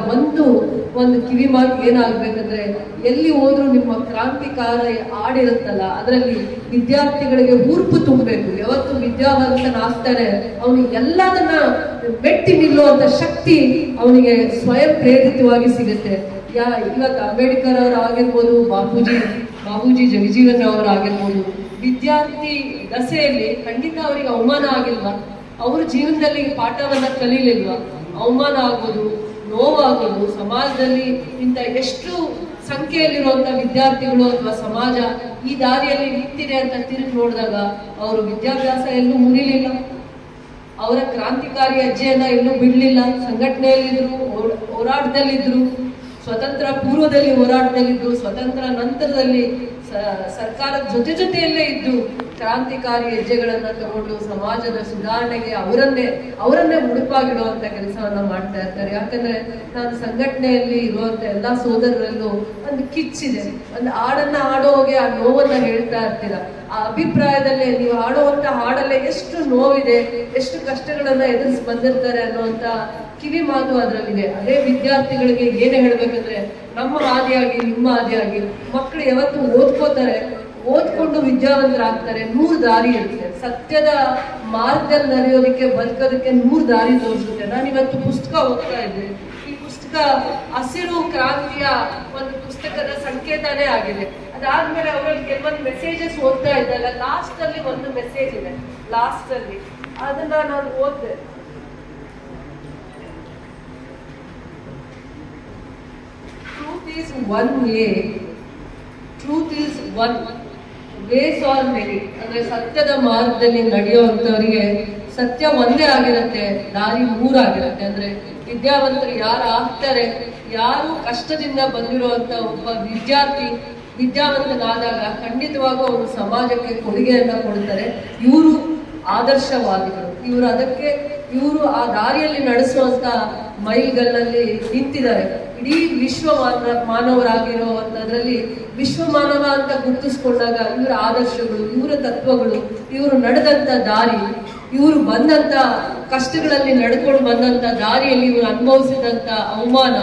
Speaker 3: ಒಂದು ಕಿವಿ ಮಾತು ಏನಾಗ್ಬೇಕಂದ್ರೆ, ಎಲ್ಲಿ ಹೋದ್ರು ನಿಮ್ಮ ಕ್ರಾಂತಿಕಾರಿ ಹಾಡಿರುತ್ತಲ್ಲ ಅದರಲ್ಲಿ ವಿದ್ಯಾರ್ಥಿಗಳಿಗೆ ಹುರುಪು ತುಂಬಬೇಕು. ಯಾವತ್ತು ವಿದ್ಯಾವಂತನಾಗ್ತಾನೆ ಅವನಿಗೆ ಎಲ್ಲದನ್ನ ಮೆಟ್ಟಿ ನಿಲ್ಲುವಂತ ಶಕ್ತಿ ಅವನಿಗೆ ಸ್ವಯಂ ಪ್ರೇರಿತವಾಗಿ ಸಿಗುತ್ತೆ. ಇವತ್ತು ಅಂಬೇಡ್ಕರ್ ಅವರು ಆಗಿರ್ಬೋದು, ಬಾಬೂಜಿ ಜಗಜೀವನ್ ರಾವ್ ಆಗಿರ್ಬೋದು, ವಿದ್ಯಾರ್ಥಿ ದಶೆಯಲ್ಲಿ ಖಂಡಿತ ಅವರಿಗೆ ಅವಮಾನ ಆಗಿಲ್ವಾ? ಅವರು ಜೀವನದಲ್ಲಿ ಪಾಠವನ್ನ ಕಲೀಲಿಲ್ವಾ? ಅವಮಾನ ಆಗೋದು, ನೋವಾಗೋದು, ಸಮಾಜದಲ್ಲಿ ಇಂಥ ಎಷ್ಟು ಸಂಖ್ಯೆಯಲ್ಲಿರುವಂತ ವಿದ್ಯಾರ್ಥಿಗಳು ಅಥವಾ ಸಮಾಜ ಈ ದಾರಿಯಲ್ಲಿ ನಿಂತಿದೆ ಅಂತ ತಿರುಗಿ ನೋಡಿದಾಗ ಅವರು ವಿದ್ಯಾಭ್ಯಾಸ ಎಲ್ಲೂ ಮುರಿಲಿಲ್ಲ, ಅವರ ಕ್ರಾಂತಿಕಾರಿ ಹೆಜ್ಜೆಯನ್ನ ಎಲ್ಲೂ ಬಿಡ್ಲಿಲ್ಲ. ಸಂಘಟನೆಯಲ್ಲಿದ್ರು, ಹೋರಾಟದಲ್ಲಿದ್ರು, ಸ್ವತಂತ್ರ ಪೂರ್ವದಲ್ಲಿ ಹೋರಾಟದಲ್ಲಿದ್ರು, ಸ್ವತಂತ್ರ ನಂತರದಲ್ಲಿ ಸರ್ಕಾರದ ಜೊತೆಯಲ್ಲೇ ಇದ್ದು ಕ್ರಾಂತಿಕಾರಿ ಹೆಜ್ಜೆಗಳನ್ನ ತಗೊಂಡು ಸಮಾಜದ ಸುಧಾರಣೆಗೆ ಅವರನ್ನೇ ಮುಡುಪಾಗಿಡುವಂತ ಕೆಲಸವನ್ನ ಮಾಡ್ತಾ ಇರ್ತಾರೆ. ಯಾಕಂದ್ರೆ ನಾನು ಸಂಘಟನೆಯಲ್ಲಿ ಇರುವಂತ ಎಲ್ಲಾ ಸೋದರರಲ್ಲೂ ಒಂದು ಕಿಚ್ಚಿದೆ, ಒಂದು ಹಾಡನ್ನ ಹಾಡೋಗೆ ಆ ನೋವನ್ನ ಹೇಳ್ತಾ ಇರ್ತೀರ. ಆ ಅಭಿಪ್ರಾಯದಲ್ಲೇ ನೀವು ಹಾಡುವಂತ ಹಾಡಲ್ಲೇ ಎಷ್ಟು ನೋವಿದೆ, ಎಷ್ಟು ಕಷ್ಟಗಳನ್ನ ಎದುರಿಸಿ ಬಂದಿರ್ತಾರೆ ಅನ್ನುವಂತ ಕಿವಿ ಮಾತು ಅದರಲ್ಲಿದೆ. ಅದೇ ವಿದ್ಯಾರ್ಥಿಗಳಿಗೆ ಏನೇ ಹೇಳ್ಬೇಕಂದ್ರೆ, ನಮ್ಮ ಆದಿಯಾಗಿ ನಿಮ್ಮ ಆದಿಯಾಗಿ ಮಕ್ಕಳು ಯಾವತ್ತು ಓದ್ಕೋತಾರೆ, ಓದ್ಕೊಂಡು ವಿದ್ಯಾವಂತರಾಗ್ತಾರೆ. 100 ದಾರಿ ಇರುತ್ತೆ, ಸತ್ಯದ ಮಾರ್ಗದಲ್ಲಿ ನಡೆಯೋದಕ್ಕೆ ಬದುಕೋದಕ್ಕೆ 100 ದಾರಿ ತೋರಿಸುತ್ತೆ. ನಾನಿವತ್ತು ಪುಸ್ತಕ ಓದ್ತಾ ಇದ್ದೆ. ಈ ಪುಸ್ತಕ ಹಸಿರು ಕ್ರಾಂತಿಯ ಒಂದು ಪುಸ್ತಕದ ಸಂಕೇತನೇ ಆಗಿದೆ. ಅದಾದ್ಮೇಲೆ ಅವರಲ್ಲಿ ಕೆಲವೊಂದು ಮೆಸೇಜಸ್ ಓದ್ತಾ ಇದ್ದಲ್ಲ, ಲಾಸ್ಟ್ ಅಲ್ಲಿ ಒಂದು ಮೆಸೇಜ್ ಇದೆ, ಲಾಸ್ಟ್ ಅಲ್ಲಿ ಅದನ್ನ ನಾನು ಓದ್ದೆ. Truth is one way, truth is one, ways are many. ಅಂದ್ರೆ ಸತ್ಯದ ಮಾರ್ಗದಲ್ಲಿ ನಡೆಯುವಂತವರಿಗೆ ಸತ್ಯ ಒಂದೇ ಆಗಿರುತ್ತೆ, ದಾರಿ 3 ಆಗಿರುತ್ತೆ. ಅಂದ್ರೆ ವಿದ್ಯಾವಂತರು ಯಾರು ಆಗ್ತಾರೆ, ಯಾರು ಕಷ್ಟದಿಂದ ಬಂದಿರುವಂತ ಒಬ್ಬ ವಿದ್ಯಾವಂತನಾದಾಗ ಖಂಡಿತವಾಗೂ ಅವರು ಸಮಾಜಕ್ಕೆ ಕೊಡುಗೆಯನ್ನ ಕೊಡ್ತಾರೆ. ಇವರು ಆದರ್ಶವಾದಿಗಳು, ಇವರು ಆ ದಾರಿಯಲ್ಲಿ ನಡೆಸುವಂತ ಮೈಲ್ಗಲ್ಲಲ್ಲಿ ನಿಂತಿದ್ದಾರೆ. ಇಡೀ ಮಾನವರಾಗಿರುವಂತದ್ರಲ್ಲಿ ವಿಶ್ವಮಾನವ ಅಂತ ಗುರುತಿಸ್ಕೊಂಡಾಗ ಇವರ ಆದರ್ಶಗಳು, ಇವರ ತತ್ವಗಳು, ಇವರು ನಡೆದಂತ ದಾರಿ, ಇವರು ಬಂದಂತ ಕಷ್ಟಗಳಲ್ಲಿ ನಡ್ಕೊಂಡು ಬಂದಂತ ದಾರಿಯಲ್ಲಿ ಇವರು ಅನುಭವಿಸಿದಂತ ಅವಮಾನ,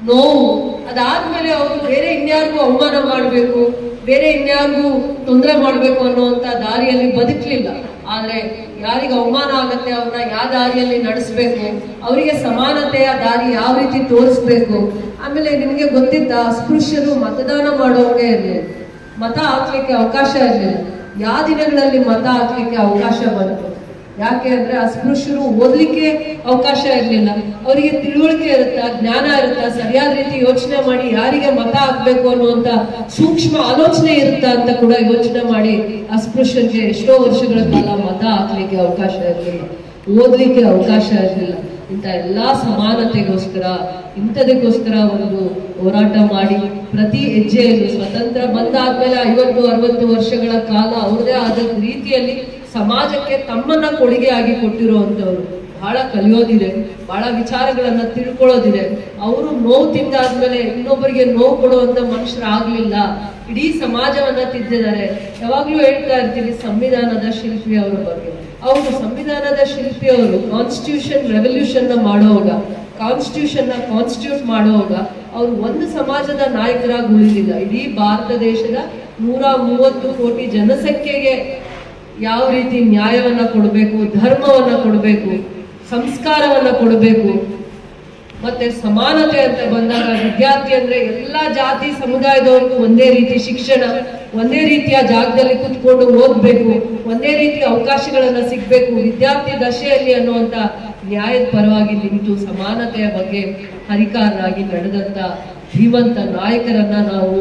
Speaker 3: ನೋವು, ಅದಾದ್ಮೇಲೆ ಅವರು ಬೇರೆ ಇನ್ಯಾರಿಗೂ ಅವಮಾನ ಮಾಡಬೇಕು, ಬೇರೆ ಇನ್ಯಾರಿಗೂ ತೊಂದರೆ ಮಾಡಬೇಕು ಅನ್ನುವಂತ ದಾರಿಯಲ್ಲಿ ಬದುಕಲಿಲ್ಲ. ಆದ್ರೆ ಯಾರಿಗೆ ಅವಮಾನ ಆಗತ್ತೆ ಅವ್ರನ್ನ ಯಾವ ದಾರಿಯಲ್ಲಿ ನಡೆಸ್ಬೇಕು, ಅವರಿಗೆ ಸಮಾನತೆಯ ದಾರಿ ಯಾವ ರೀತಿ ತೋರಿಸ್ಬೇಕು. ಆಮೇಲೆ ನಿಮ್ಗೆ ಗೊತ್ತಿದ್ದ ಅಸ್ಪೃಶ್ಯರು ಮತದಾನ ಮಾಡೋಕೆ ಇರಲಿಲ್ಲ, ಮತ ಹಾಕ್ಲಿಕ್ಕೆ ಅವಕಾಶ ಇರಲಿಲ್ಲ. ಯಾವ ದಿನಗಳಲ್ಲಿ ಮತ ಹಾಕ್ಲಿಕ್ಕೆ ಅವಕಾಶ ಬಂತು? ಯಾಕೆ ಅಂದ್ರೆ ಅಸ್ಪೃಶ್ಯರು ಓದ್ಲಿಕ್ಕೆ ಅವಕಾಶ ಇರಲಿಲ್ಲ. ಅವರಿಗೆ ತಿಳುವಳಿಕೆ ಇರುತ್ತಾ, ಜ್ಞಾನ ಇರುತ್ತಾ, ಸರಿಯಾದ ರೀತಿ ಯೋಚನೆ ಮಾಡಿ ಯಾರಿಗೆ ಮತ ಹಾಕ್ಬೇಕು ಅನ್ನುವಂತ ಸೂಕ್ಷ್ಮ ಆಲೋಚನೆ ಇರುತ್ತಾ ಅಂತ ಕೂಡ ಯೋಚನೆ ಮಾಡಿ ಅಸ್ಪೃಶ್ಯರಿಗೆ ಎಷ್ಟೋ ವರ್ಷಗಳ ಕಾಲ ಮತ ಹಾಕ್ಲಿಕ್ಕೆ ಅವಕಾಶ ಇರಲಿಲ್ಲ, ಓದ್ಲಿಕ್ಕೆ ಅವಕಾಶ ಇರಲಿಲ್ಲ. ಇಂಥ ಎಲ್ಲಾ ಸಮಾನತೆಗೋಸ್ಕರ ಇಂಥದಕ್ಕೋಸ್ಕರ ಒಂದು ಹೋರಾಟ ಮಾಡಿ ಪ್ರತಿ ಹೆಜ್ಜೆಯಲ್ಲೂ ಸ್ವತಂತ್ರ ಬಂದಾದ್ಮೇಲೆ 50-60 ವರ್ಷಗಳ ಕಾಲ ಅವ್ರದೇ ಆದ ರೀತಿಯಲ್ಲಿ ಸಮಾಜಕ್ಕೆ ತಮ್ಮನ್ನ ಕೊಡುಗೆಯಾಗಿ ಕೊಟ್ಟಿರುವಂತವ್ರು. ಬಹಳ ಕಲಿಯೋದಿದೆ, ಬಹಳ ವಿಚಾರಗಳನ್ನ ತಿಳ್ಕೊಳ್ಳೋದಿದೆ. ಅವರು ನೋವು ತಿಂದಾದ್ಮೇಲೆ ಇನ್ನೊಬ್ಬರಿಗೆ ನೋವು ಕೊಡುವಂತ ಮನುಷ್ಯರಾಗ್ಲಿಲ್ಲ, ಇಡೀ ಸಮಾಜವನ್ನ ತಿದ್ದಿದ್ದಾರೆ. ಯಾವಾಗ್ಲೂ ಹೇಳ್ತಾ ಇರ್ತೀನಿ ಸಂವಿಧಾನದ ಶಿಲ್ಪಿ ಅವರ ಬಗ್ಗೆ. ಅವರು ಸಂವಿಧಾನದ ಶಿಲ್ಪಿಯವರು ಕಾನ್ಸ್ಟಿಟ್ಯೂಷನ್ ರೆವಲ್ಯೂಷನ್ ಮಾಡುವಾಗ, ಕಾನ್ಸ್ಟಿಟ್ಯೂಷನ್ ಕಾನ್ಸ್ಟಿಟ್ಯೂಟ್ ಮಾಡುವಾಗ ಅವರು ಒಂದು ಸಮಾಜದ ನಾಯಕರಾಗಿ ಉಳಿಲಿಲ್ಲ. ಇಡೀ ಭಾರತ ದೇಶದ 130 ಕೋಟಿ ಜನಸಂಖ್ಯೆಗೆ ಯಾವ ರೀತಿ ನ್ಯಾಯವನ್ನ ಕೊಡಬೇಕು, ಧರ್ಮವನ್ನ ಕೊಡಬೇಕು, ಸಂಸ್ಕಾರವನ್ನ ಕೊಡಬೇಕು, ಮತ್ತೆ ಸಮಾನತೆ ಅಂತ ಬಂದಾಗ ವಿದ್ಯಾರ್ಥಿ ಅಂದ್ರೆ ಎಲ್ಲಾ ಜಾತಿ ಸಮುದಾಯದವ್ರಿಗೂ ಒಂದೇ ರೀತಿ ಶಿಕ್ಷಣ, ಒಂದೇ ರೀತಿಯ ಜಾಗದಲ್ಲಿ ಕುತ್ಕೊಂಡು ಓದ್ಬೇಕು, ಒಂದೇ ರೀತಿಯ ಅವಕಾಶಗಳನ್ನ ಸಿಗ್ಬೇಕು ವಿದ್ಯಾರ್ಥಿ ದಶೆಯಲ್ಲಿ ಅನ್ನುವಂತ ನ್ಯಾಯದ ಪರವಾಗಿ ನಿಂತು ಸಮಾನತೆಯ ಬಗ್ಗೆ ಹರಿಕಾರರಾಗಿ ನಡೆದಂತ ಧೀಮಂತ ನಾಯಕರನ್ನ ನಾವು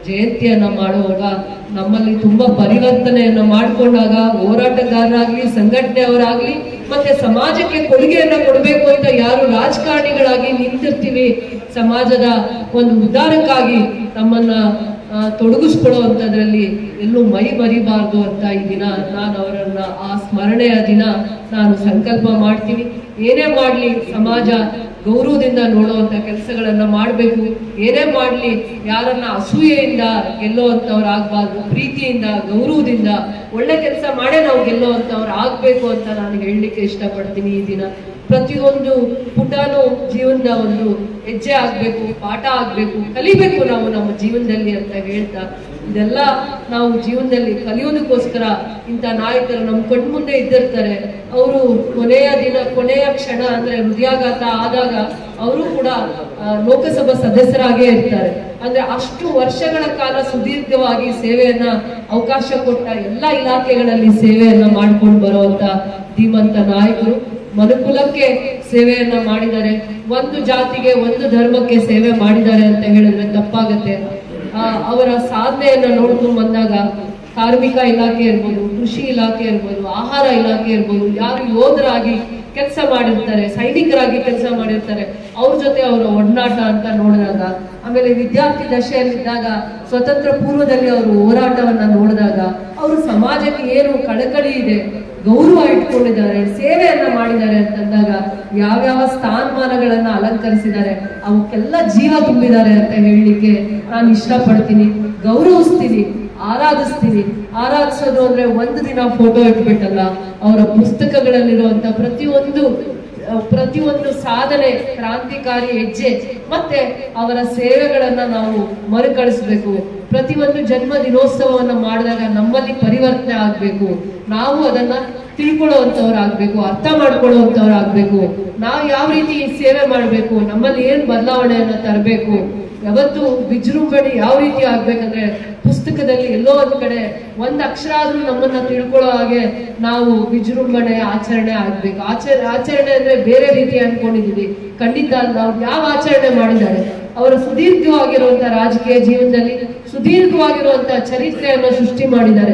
Speaker 3: ಜಯಂತಿಯನ್ನ ಮಾಡುವಾಗ ನಮ್ಮಲ್ಲಿ ತುಂಬಾ ಪರಿವರ್ತನೆಯನ್ನ ಮಾಡಿಕೊಂಡಾಗ ಹೋರಾಟಗಾರರಾಗ್ಲಿ, ಸಂಘಟನೆಯವರಾಗ್ಲಿ, ಮತ್ತೆ ಸಮಾಜಕ್ಕೆ ಕೊಡುಗೆಯನ್ನ ಕೊಡಬೇಕು ಅಂತ ಯಾರು ರಾಜಕಾರಣಿಗಳಾಗಿ ನಿಂತಿರ್ತೀವಿ, ಸಮಾಜದ ಒಂದು ಉದ್ಧಾರಕ್ಕಾಗಿ ನಮ್ಮನ್ನ ತೊಡಗಿಸ್ಕೊಳ್ಳುವಂಥದ್ರಲ್ಲಿ ಎಲ್ಲೂ ಮೈ ಮರಿಬಾರ್ದು ಅಂತ ಈ ದಿನ ನಾನು ಅವರನ್ನ ಆ ಸ್ಮರಣೆಯ ದಿನ ನಾನು ಸಂಕಲ್ಪ ಮಾಡ್ತೀನಿ. ಏನೇ ಮಾಡ್ಲಿ ಸಮಾಜ ಗೌರವದಿಂದ ನೋಡುವಂತ ಕೆಲಸಗಳನ್ನ ಮಾಡಬೇಕು. ಏನೇ ಮಾಡ್ಲಿ ಯಾರನ್ನ ಅಸೂಯೆಯಿಂದ ಗೆಲ್ಲುವಂತವ್ರು ಆಗ್ಬಾರ್ದು, ಪ್ರೀತಿಯಿಂದ ಗೌರವದಿಂದ ಒಳ್ಳೆ ಕೆಲಸ ಮಾಡೇ ನಾವು ಗೆಲ್ಲುವಂತವ್ರು ಆಗ್ಬೇಕು ಅಂತ ನಾನು ಹೇಳಲಿಕ್ಕೆ ಇಷ್ಟಪಡ್ತೀನಿ. ಈ ದಿನ ಪ್ರತಿಯೊಂದು ಪುಟನೂ ಜೀವನದ ಒಂದು ಹೆಜ್ಜೆ ಆಗ್ಬೇಕು, ಪಾಠ ಆಗ್ಬೇಕು, ಕಲಿಬೇಕು ನಾವು ನಮ್ಮ ಜೀವನದಲ್ಲಿ ಅಂತ ಹೇಳ್ತಾ, ಇದೆಲ್ಲ ನಾವು ಜೀವನದಲ್ಲಿ ಕಲಿಯೋದಕ್ಕೋಸ್ಕರ ಇಂಥ ನಾಯಕರು ನಮ್ಮ ಕಣ್ಮುಂದೆ ಇದ್ದಿರ್ತಾರೆ. ಅವರು ಕೊನೆಯ ಕ್ಷಣ ಅಂದ್ರೆ ಹೃದಯಾಘಾತ ಆದಾಗ ಅವರು ಕೂಡ ಲೋಕಸಭಾ ಸದಸ್ಯರಾಗೇ ಇರ್ತಾರೆ. ಅಂದ್ರೆ ಅಷ್ಟು ವರ್ಷಗಳ ಕಾಲ ಸುದೀರ್ಘವಾಗಿ ಸೇವೆಯನ್ನ ಅವಕಾಶ ಕೊಟ್ಟ ಎಲ್ಲ ಇಲಾಖೆಗಳಲ್ಲಿ ಸೇವೆಯನ್ನ ಮಾಡ್ಕೊಂಡು ಬರುವಂತ ಧೀಮಂತ ನಾಯಕರು. ಮನುಕುಲಕ್ಕೆ ಸೇವೆಯನ್ನ ಮಾಡಿದ್ದಾರೆ, ಒಂದು ಜಾತಿಗೆ ಒಂದು ಧರ್ಮಕ್ಕೆ ಸೇವೆ ಮಾಡಿದ್ದಾರೆ ಅಂತ ಹೇಳಿದ್ರೆ ತಪ್ಪಾಗತ್ತೆ. ಅವರ ಸಾಧನೆಯನ್ನ ನೋಡ್ಕೊಂಡು ಬಂದಾಗ ಕಾರ್ಮಿಕ ಇಲಾಖೆ ಇರ್ಬೋದು, ಕೃಷಿ ಇಲಾಖೆ ಇರ್ಬೋದು, ಆಹಾರ ಇಲಾಖೆ ಇರ್ಬೋದು, ಯಾರು ಯೋಧರಾಗಿ ಕೆಲಸ ಮಾಡಿರ್ತಾರೆ, ಸೈನಿಕರಾಗಿ ಕೆಲಸ ಮಾಡಿರ್ತಾರೆ, ಅವ್ರ ಜೊತೆ ಅವರ ಒಡನಾಟ ಅಂತ ನೋಡಿದಾಗ, ಆಮೇಲೆ ವಿದ್ಯಾರ್ಥಿ ದಶೆಯಲ್ಲಿದ್ದಾಗ ಸ್ವತಂತ್ರ ಪೂರ್ವದಲ್ಲಿ ಅವರು ಹೋರಾಟವನ್ನ ನೋಡಿದಾಗ ಅವರು ಸಮಾಜಕ್ಕೆ ಏನು ಕಳಕಳಿ ಇದೆ, ಗೌರವ ಇಟ್ಕೊಂಡಿದ್ದಾರೆ, ಸೇವೆಯನ್ನ ಮಾಡಿದ್ದಾರೆ ಅಂತಂದಾಗ ಯಾವ್ಯಾವ ಸ್ಥಾನಮಾನಗಳನ್ನ ಅಲಂಕರಿಸಿದ್ದಾರೆ ಅವಕ್ಕೆಲ್ಲ ಜೀವ ತುಂಬಿದ್ದಾರೆ ಅಂತ ಹೇಳಲಿಕ್ಕೆ ನಾನು ಇಷ್ಟಪಡ್ತೀನಿ. ಗೌರವಿಸ್ತೀನಿ, ಆರಾಧಿಸ್ತೀನಿ. ಆರಾಧಿಸೋದು ಅಂದ್ರೆ ಒಂದು ದಿನ ಫೋಟೋ ಇಟ್ಬಿಟ್ಟಲ್ಲ, ಅವರ ಪುಸ್ತಕಗಳಲ್ಲಿರುವಂತ ಪ್ರತಿಯೊಂದು ಸಾಧನೆ, ಕ್ರಾಂತಿಕಾರಿ ಹೆಜ್ಜೆ, ಮತ್ತೆ ಅವರ ಸೇವೆಗಳನ್ನ ನಾವು ಮರುಕಳಿಸ್ಬೇಕು. ಪ್ರತಿಯೊಂದು ಜನ್ಮ ದಿನೋತ್ಸವವನ್ನ ಮಾಡಿದಾಗ ನಮ್ಮಲ್ಲಿ ಪರಿವರ್ತನೆ ಆಗ್ಬೇಕು. ನಾವು ಅದನ್ನ ತಿಳ್ಕೊಳ್ಳುವಂತವ್ರಾಗ್ಬೇಕು, ಅರ್ಥ ಮಾಡ್ಕೊಳ್ಳುವಂತವ್ರಾಗ್ಬೇಕು. ನಾವು ಯಾವ ರೀತಿ ಸೇವೆ ಮಾಡ್ಬೇಕು, ನಮ್ಮಲ್ಲಿ ಏನ್ ಬದಲಾವಣೆಯನ್ನ ತರಬೇಕು, ಯಾವತ್ತು ವಿಜೃಂಭಣೆ ಯಾವ ರೀತಿ ಆಗ್ಬೇಕಂದ್ರೆ ಪುಸ್ತಕದಲ್ಲಿ ಎಲ್ಲೋ ಒಂದ್ ಕಡೆ ಒಂದ್ ಅಕ್ಷರ ಆದ್ರೂ ನಮ್ಮನ್ನ ತಿಳ್ಕೊಳ್ಳೋ ಹಾಗೆ ನಾವು ವಿಜೃಂಭಣೆ ಆಚರಣೆ ಆಗ್ಬೇಕು. ಆಚರಣೆ ಅಂದ್ರೆ ಬೇರೆ ರೀತಿ ಅನ್ಕೊಂಡಿದೀವಿ, ಖಂಡಿತ ನಾವು ಯಾವ ಆಚರಣೆ ಮಾಡಿದ್ದಾರೆ, ಅವರ ಸುದೀರ್ಘವಾಗಿರುವಂತಹ ರಾಜಕೀಯ ಜೀವನದಲ್ಲಿ ಸುದೀರ್ಘವಾಗಿರುವಂತಹ ಚರಿತ್ರೆಯನ್ನು ಸೃಷ್ಟಿ ಮಾಡಿದ್ದಾರೆ.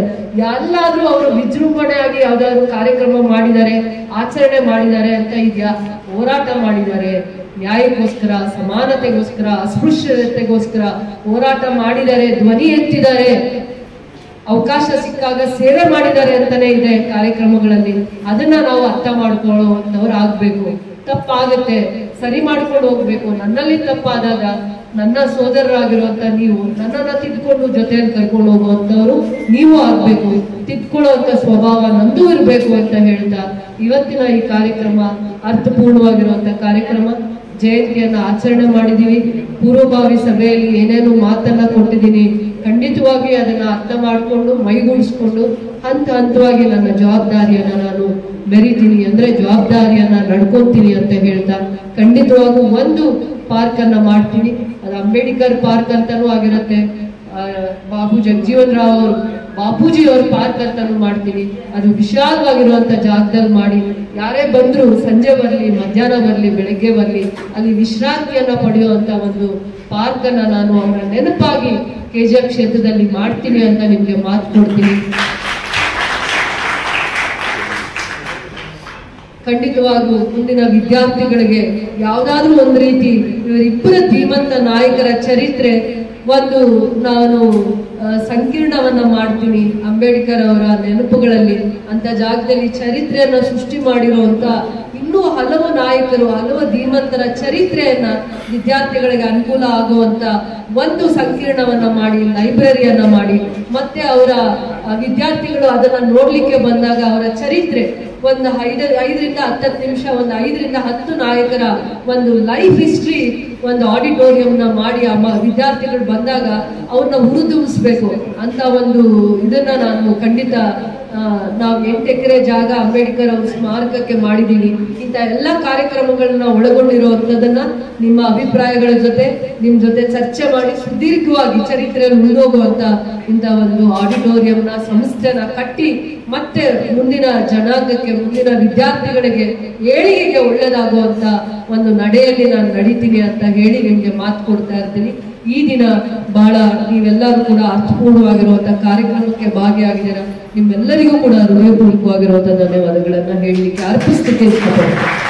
Speaker 3: ಎಲ್ಲಾದ್ರೂ ಅವರು ವಿಜೃಂಭಣೆಯಾಗಿ ಯಾವ್ದಾದ್ರು ಕಾರ್ಯಕ್ರಮ ಮಾಡಿದ್ದಾರೆ, ಆಚರಣೆ ಮಾಡಿದ್ದಾರೆ ಅಂತ ಇದೆಯಾ? ಹೋರಾಟ ಮಾಡಿದ್ದಾರೆ, ನ್ಯಾಯಕ್ಕೋಸ್ಕರ, ಸಮಾನತೆಗೋಸ್ಕರ, ಅಸ್ಪೃಶ್ಯತೆಗೋಸ್ಕರ ಹೋರಾಟ ಮಾಡಿದ್ದಾರೆ, ಧ್ವನಿ ಎತ್ತಿದ್ದಾರೆ, ಅವಕಾಶ ಸಿಕ್ಕಾಗ ಸೇವೆ ಮಾಡಿದ್ದಾರೆ ಅಂತಾನೆ ಇದೆ ಕಾರ್ಯಕ್ರಮಗಳಲ್ಲಿ. ಅದನ್ನ ನಾವು ಅರ್ಥ ಮಾಡ್ಕೊಳ್ಳುವಂತವ್ರು ಆಗ್ಬೇಕು. ತಪ್ಪಾಗುತ್ತೆ, ಸರಿ ಮಾಡ್ಕೊಂಡು ಹೋಗ್ಬೇಕು. ನನ್ನಲ್ಲಿ ತಪ್ಪಾದಾಗ ನನ್ನ ಸೋದರರಾಗಿರುವಂತ ನೀವು ನನ್ನನ್ನ ತಿದ್ಕೊಂಡು ಜೊತೆಯಲ್ಲಿ ಕರ್ಕೊಂಡು ಹೋಗುವಂತವ್ರು ನೀವು ಆಗ್ಬೇಕು. ತಿದ್ಕೊಳ್ಳುವಂತ ಸ್ವಭಾವ ನಂದು ಇರ್ಬೇಕು ಅಂತ ಹೇಳ್ತಾ ಇವತ್ತಿನ ಈ ಕಾರ್ಯಕ್ರಮ ಅರ್ಥಪೂರ್ಣವಾಗಿರುವಂತ ಕಾರ್ಯಕ್ರಮ. ಜಯಂತಿಯನ್ನ ಆಚರಣೆ ಮಾಡಿದೀವಿ. ಪೂರ್ವಭಾವಿ ಸಭೆಯಲ್ಲಿ ಏನೇನು ಮಾತನ್ನ ಕೊಟ್ಟಿದ್ದೀನಿ, ಖಂಡಿತವಾಗಿ ಅದನ್ನ ಅರ್ಥ ಮಾಡಿಕೊಂಡು ಮೈಗೂಡಿಸ್ಕೊಂಡು ಹಂತವಾಗಿ ನನ್ನ ಜವಾಬ್ದಾರಿಯನ್ನ ನಾನು ಮೆರಿತೀನಿ, ಅಂದ್ರೆ ಜವಾಬ್ದಾರಿಯನ್ನ ನಡ್ಕೊಂತೀನಿ ಅಂತ ಹೇಳ್ತಾ ಖಂಡಿತವಾಗೂ ಒಂದು ಪಾರ್ಕ್ ಅನ್ನ ಮಾಡ್ತೀನಿ. ಅದು ಅಂಬೇಡ್ಕರ್ ಪಾರ್ಕ್ ಅಂತಾನೂ ಆಗಿರುತ್ತೆ, ಬಾಬು ಜಗಜೀವನ್ ರಾವ್ ಅವರು ಬಾಪೂಜಿ ಅವ್ರ ಪಾರ್ಕ್ ಅಂತಾನು ಮಾಡ್ತೀನಿ. ಅದು ವಿಶಾಲವಾಗಿರುವಂತ ಜಾಗದಲ್ಲಿ ಮಾಡಿ ಯಾರೇ ಬಂದ್ರು ಸಂಜೆ ಬರಲಿ, ಮಧ್ಯಾಹ್ನ ಬರಲಿ, ಬೆಳಗ್ಗೆ ಬರಲಿ, ಅಲ್ಲಿ ವಿಶ್ರಾಂತಿಯನ್ನ ಪಡೆಯುವಂತ ಒಂದು ಪಾರ್ಕ್ ಅನ್ನ ನಾನು ಅವರ ನೆನಪಾಗಿ KGF ಕ್ಷೇತ್ರದಲ್ಲಿ ಮಾಡ್ತೀನಿ ಅಂತ ನಿಮ್ಗೆ ಮಾತು ಕೊಡ್ತೀನಿ. ಖಂಡಿತವಾಗೂ ಮುಂದಿನ ವಿದ್ಯಾರ್ಥಿಗಳಿಗೆ ಯಾವ್ದಾದ್ರೂ ಒಂದು ರೀತಿ ಇವರಿಬ್ಬರ ಧೀಮಂತ ನಾಯಕರ ಚರಿತ್ರೆ ಒಂದು ನಾನು ಸಂಕೀರ್ಣವನ್ನ ಮಾಡ್ತೀನಿ ಅಂಬೇಡ್ಕರ್ ಅವರ ನೆನಪುಗಳಲ್ಲಿ. ಅಂತ ಜಾಗದಲ್ಲಿ ಚರಿತ್ರೆಯನ್ನ ಸೃಷ್ಟಿ ಮಾಡಿರುವಂತ ಇನ್ನೂ ಹಲವು ನಾಯಕರು, ಹಲವು ಧೀಮಂತರ ಚರಿತ್ರೆಯನ್ನ ವಿದ್ಯಾರ್ಥಿಗಳಿಗೆ ಅನುಕೂಲ ಆಗುವಂತ ಒಂದು ಸಂಕೀರ್ಣವನ್ನ ಮಾಡಿ, ಲೈಬ್ರರಿಯನ್ನ ಮಾಡಿ, ಮತ್ತೆ ಅವರ ವಿದ್ಯಾರ್ಥಿಗಳು ಅದನ್ನ ನೋಡ್ಲಿಕ್ಕೆ ಬಂದಾಗ ಅವರ ಚರಿತ್ರೆ ಒಂದು 5ರಿಂದ 10 ನಿಮಿಷ, ಒಂದು 5ರಿಂದ 10 ನಾಯಕರ ಒಂದು ಲೈಫ್ ಹಿಸ್ಟ್ರಿ ಒಂದು ಆಡಿಟೋರಿಯಂನ ಮಾಡಿ ವಿದ್ಯಾರ್ಥಿಗಳು ಬಂದಾಗ ಅವ್ರನ್ನ ಹುರಿದುಂಬಿಸ್ಬೇಕು ಅಂತ ಒಂದು ಇದನ್ನ ನಾನು ಖಂಡಿತ ನಾವು 8 ಎಕರೆ ಜಾಗ ಅಂಬೇಡ್ಕರ್ ಅವ್ರ ಸ್ಮಾರಕಕ್ಕೆ ಮಾಡಿದೀನಿ. ಇಂಥ ಎಲ್ಲ ಕಾರ್ಯಕ್ರಮಗಳನ್ನ ಒಳಗೊಂಡಿರುವಂಥದ್ದನ್ನ ನಿಮ್ಮ ಅಭಿಪ್ರಾಯಗಳ ಜೊತೆ ನಿಮ್ ಜೊತೆ ಚರ್ಚೆ ಮಾಡಿ ಸುದೀರ್ಘವಾಗಿ ಚರಿತ್ರೆಯಲ್ಲಿ ಮುಂದೋಗುವಂತ ಇಂಥ ಒಂದು ಆಡಿಟೋರಿಯಂನ ಸಂಸ್ಥೆನ ಕಟ್ಟಿ ಮತ್ತೆ ಮುಂದಿನ ಜನಾಂಗಕ್ಕೆ, ಮುಂದಿನ ವಿದ್ಯಾರ್ಥಿಗಳಿಗೆ ಏಳಿಗೆಗೆ ಒಳ್ಳೇದಾಗುವಂತ ಒಂದು ನಡೆಯಲ್ಲಿ ನಾನು ನಡೀತೀನಿ ಅಂತ ಹೇಳಿ ನಿಮ್ಗೆ ಮಾತು ಕೊಡ್ತಾ ಇರ್ತೀನಿ. ಈ ದಿನ ಬಹಳ ನೀವೆಲ್ಲರೂ ಕೂಡ ಅರ್ಥಪೂರ್ಣವಾಗಿರುವಂತಹ ಕಾರ್ಯಕ್ರಮಕ್ಕೆ ಭಾಗಿಯಾಗಿದ್ದೀರಾ. ನಿಮ್ಮೆಲ್ಲರಿಗೂ ಕೂಡ ಹೃದಯಪೂರ್ವಕವಾಗಿರುವಂತಹ ಧನ್ಯವಾದಗಳನ್ನ ಹೇಳಲಿಕ್ಕೆ ಅರ್ಪಿಸ್ಲಿಕ್ಕೆ ಇಷ್ಟಪಡ್ತೀನಿ.